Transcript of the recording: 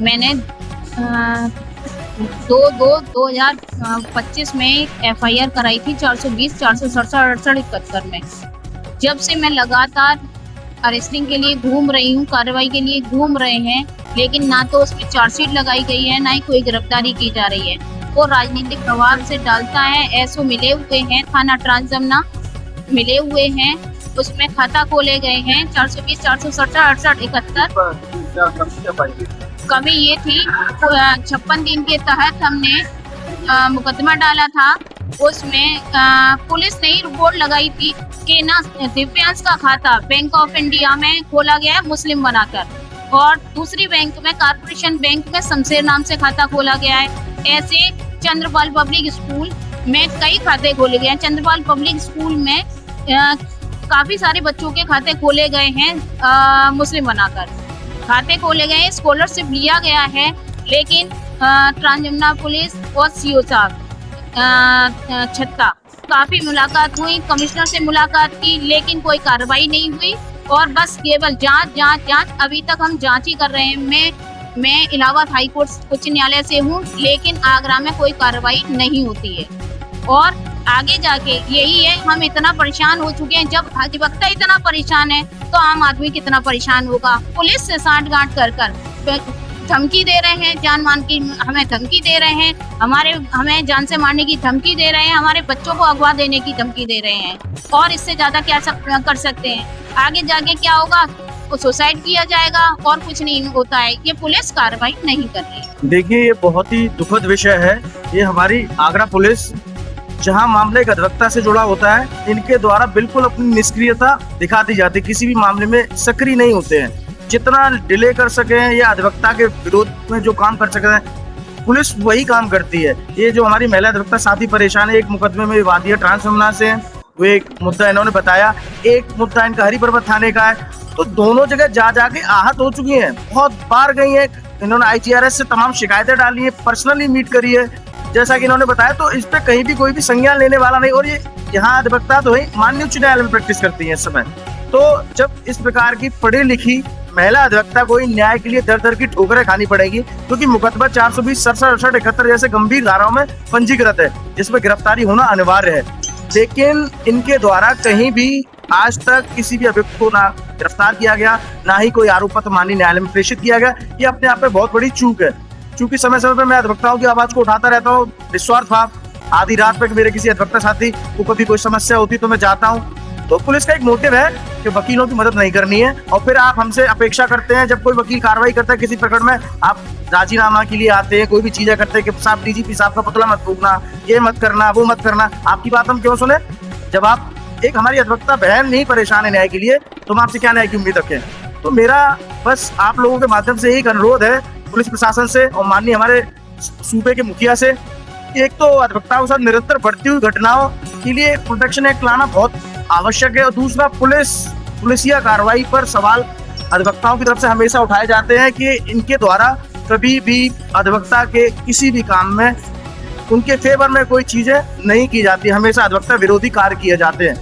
मैंने 2025 में FIR कराई थी 420, 467, 68, 71 में। जब से मैं लगातार अरेस्टिंग के लिए घूम रही हूँ, कार्रवाई के लिए घूम रहे हैं, लेकिन ना तो उसमें चार्जशीट लगाई गई है, ना ही कोई गिरफ्तारी की जा रही है। वो राजनीतिक प्रभाव से डालता है। एसओ मिले हुए हैं, थाना ट्रांसजमुना मिले हुए हैं, उसमें खाता खोले गए हैं 420, 467, 68, 71। कमी ये थी 56 दिन के तहत हमने मुकदमा डाला था। उसमें पुलिस ने रिपोर्ट लगाई थी कि ना दिव्यांश का खाता बैंक ऑफ इंडिया में खोला गया है मुस्लिम बनाकर, और दूसरी बैंक में कारपोरेशन बैंक में शमशेर नाम से खाता खोला गया है। ऐसे चंद्रपाल पब्लिक स्कूल में कई खाते खोले गए हैं। चंद्रपाल पब्लिक स्कूल में काफी सारे बच्चों के खाते खोले गए हैं मुस्लिम बनाकर, खाते खोले गए, स्कॉलरशिप लिया गया है। लेकिन ट्रांसजमुना पुलिस और CO साहब छत्ता काफी मुलाकात हुई, कमिश्नर से मुलाकात की, लेकिन कोई कार्रवाई नहीं हुई और बस केवल जांच। अभी तक हम जांच ही कर रहे हैं। मैं इलाहाबाद हाई कोर्ट उच्च न्यायालय से हूँ, लेकिन आगरा में कोई कार्रवाई नहीं होती है। और आगे जाके यही है, हम इतना परेशान हो चुके हैं। जब अधिवक्ता इतना परेशान है तो आम आदमी कितना परेशान होगा। पुलिस से साठगांठ कर धमकी दे रहे हैं, जान मान की हमें धमकी दे रहे हैं, हमें जान से मारने की धमकी दे रहे हैं, हमारे बच्चों को अगवा देने की धमकी दे रहे हैं। और इससे ज्यादा क्या कर सकते हैं? आगे जाके क्या होगा? वो सुसाइड किया जाएगा और कुछ नहीं होता है। ये पुलिस कार्रवाई नहीं कर रही। देखिए, ये बहुत ही दुखद विषय है। ये हमारी आगरा पुलिस, जहां मामले एक अधिवक्ता से जुड़ा होता है, इनके द्वारा बिल्कुल अपनी निष्क्रियता दिखा दी जाती है, किसी भी मामले में सक्रिय नहीं होते हैं। जितना डिले कर सके या अधिवक्ता के विरोध में जो काम कर सकते हैं, पुलिस वही काम करती है। ये जो हमारी महिला अधिवक्ता साथी परेशान है, एक मुकदमे में वादी ट्रांसजमुना से, वो एक मुद्दा इन्होंने बताया, एक मुद्दा इनका हरी पर्वत थाने का है। तो दोनों जगह जाके आहत हो चुकी हैं, बहुत बार गई हैं। इन्होंने IGRS से तमाम शिकायतें डाली है, पर्सनली मीट करी है, जैसा कि इन्होंने बताया। तो इस पे कहीं भी कोई भी संज्ञान लेने वाला नहीं। और ये यहाँ अधिवक्ता तो है, माननीय उच्च न्यायालय में प्रैक्टिस करती है इस समय। तो जब इस प्रकार की पढ़ी लिखी महिला अधिवक्ता को न्याय के लिए दर की ठोकरें खानी पड़ेगी, क्योंकि मुकदमा 420, 67, 68, 71 जैसे गंभीर धाराओं में पंजीकृत है, जिसमें गिरफ्तारी होना अनिवार्य है। लेकिन इनके द्वारा कहीं भी आज तक किसी भी अभियुक्त को ना गिरफ्तार किया गया, ना ही कोई आरोप पत्र माननीय न्यायालय में प्रेषित किया गया। ये अपने आप में बहुत बड़ी चूक है। चूंकि समय समय पर मैं अधिवक्ताओं की आवाज को उठाता रहता हूँ, निस्वार्थ भाव। आधी रात पे मेरे किसी अधिवक्ता साथी को कभी कोई समस्या होती तो मैं जाता हूँ। तो पुलिस का एक मोटिव है कि वकीलों की मदद नहीं करनी है, और फिर आप हमसे अपेक्षा करते हैं, जब कोई वकील कार्रवाई करता है किसी प्रकरण में, आप राजीनामा के लिए आते हैं, कोई भी चीजें करते हैं कि साहब DGP साहब का पुतला मत फूकना, ये मत करना, वो मत करना। आपकी बात हम क्यों सुने? जब आप एक हमारी अधिवक्ता बहन नहीं परेशान है न्याय के लिए, तो हम आपसे क्या न्याय की उम्मीद रखें? तो मेरा बस आप लोगों के माध्यम से एक अनुरोध है पुलिस प्रशासन से और माननीय हमारे सूबे के मुखिया से, एक तो अधिवक्ताओं के साथ निरंतर बढ़ती हुई घटनाओं के लिए प्रोटेक्शन एक्ट लाना बहुत आवश्यक है, और दूसरा पुलिसिया कार्रवाई पर सवाल अधिवक्ताओं की तरफ से हमेशा उठाए जाते हैं कि इनके द्वारा कभी भी अधिवक्ता के किसी भी काम में उनके फेवर में कोई चीजें नहीं की जाती, हमेशा अधिवक्ता विरोधी कार्य किए जाते हैं।